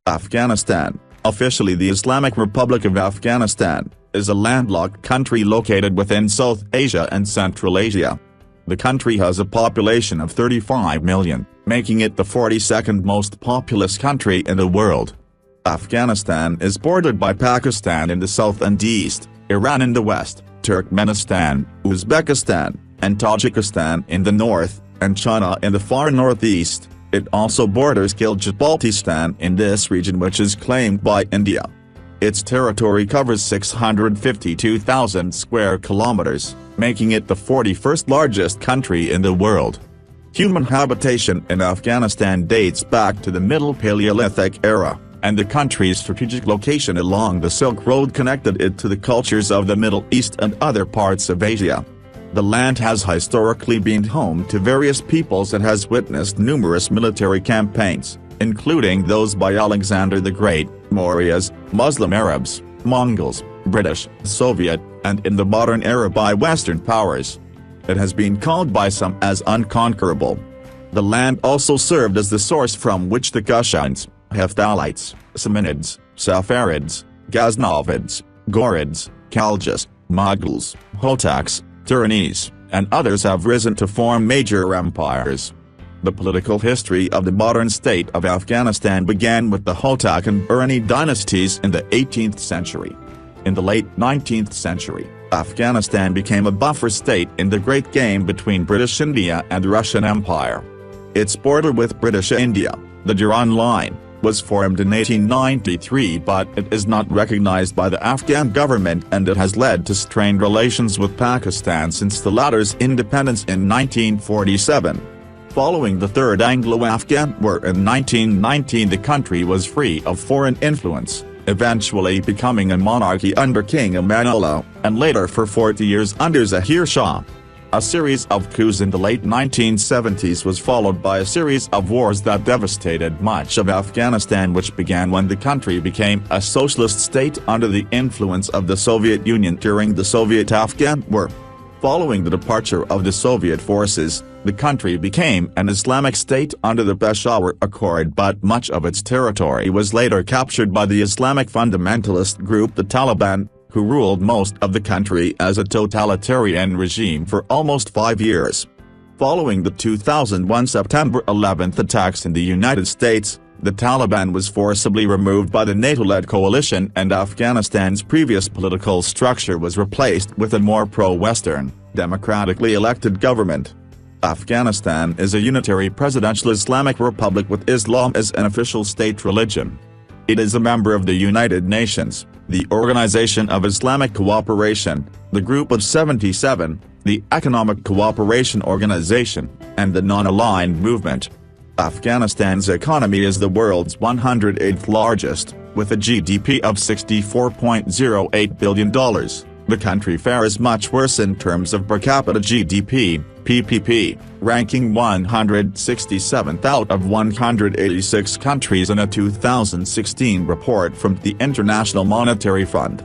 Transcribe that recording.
Afghanistan, officially the Islamic Republic of Afghanistan, is a landlocked country located within South Asia and Central Asia. The country has a population of 35 million, making it the 42nd most populous country in the world. Afghanistan is bordered by Pakistan in the south and east, Iran in the west, Turkmenistan, Uzbekistan, and Tajikistan in the north, and China in the far northeast. It also borders Gilgit-Baltistan in this region, which is claimed by India. Its territory covers 652,000 square kilometers, making it the 41st largest country in the world. Human habitation in Afghanistan dates back to the Middle Paleolithic Era, and the country's strategic location along the Silk Road connected it to the cultures of the Middle East and other parts of Asia. The land has historically been home to various peoples and has witnessed numerous military campaigns, including those by Alexander the Great, Mauryas, Muslim Arabs, Mongols, British, Soviet, and in the modern era by Western powers. It has been called by some as unconquerable. The land also served as the source from which the Kushans, Hephthalites, Samanids, Saffarids, Ghaznavids, Ghorids, Khaljis, Mughals, Hotaks, Durranis, and others have risen to form major empires. The political history of the modern state of Afghanistan began with the Hotak and Durrani dynasties in the 18th century. In the late 19th century, Afghanistan became a buffer state in the great game between British India and the Russian Empire. Its border with British India, the Durrani Line, was formed in 1893, but it is not recognized by the Afghan government, and it has led to strained relations with Pakistan since the latter's independence in 1947. Following the Third Anglo-Afghan War in 1919, the country was free of foreign influence, eventually becoming a monarchy under King Amanullah, and later for 40 years under Zahir Shah. A series of coups in the late 1970s was followed by a series of wars that devastated much of Afghanistan, which began when the country became a socialist state under the influence of the Soviet Union during the Soviet-Afghan War. Following the departure of the Soviet forces, the country became an Islamic state under the Peshawar Accord, but much of its territory was later captured by the Islamic fundamentalist group the Taliban, who ruled most of the country as a totalitarian regime for almost 5 years. Following the 2001 September 11 attacks in the United States, the Taliban was forcibly removed by the NATO-led coalition, and Afghanistan's previous political structure was replaced with a more pro-Western, democratically elected government. Afghanistan is a unitary presidential Islamic republic with Islam as an official state religion. It is a member of the United Nations, the Organization of Islamic Cooperation, the Group of 77, the Economic Cooperation Organization, and the Non-Aligned Movement. Afghanistan's economy is the world's 108th largest, with a GDP of $64.08 billion. The country fares much worse in terms of per capita GDP, PPP, ranking 167th out of 186 countries in a 2016 report from the International Monetary Fund.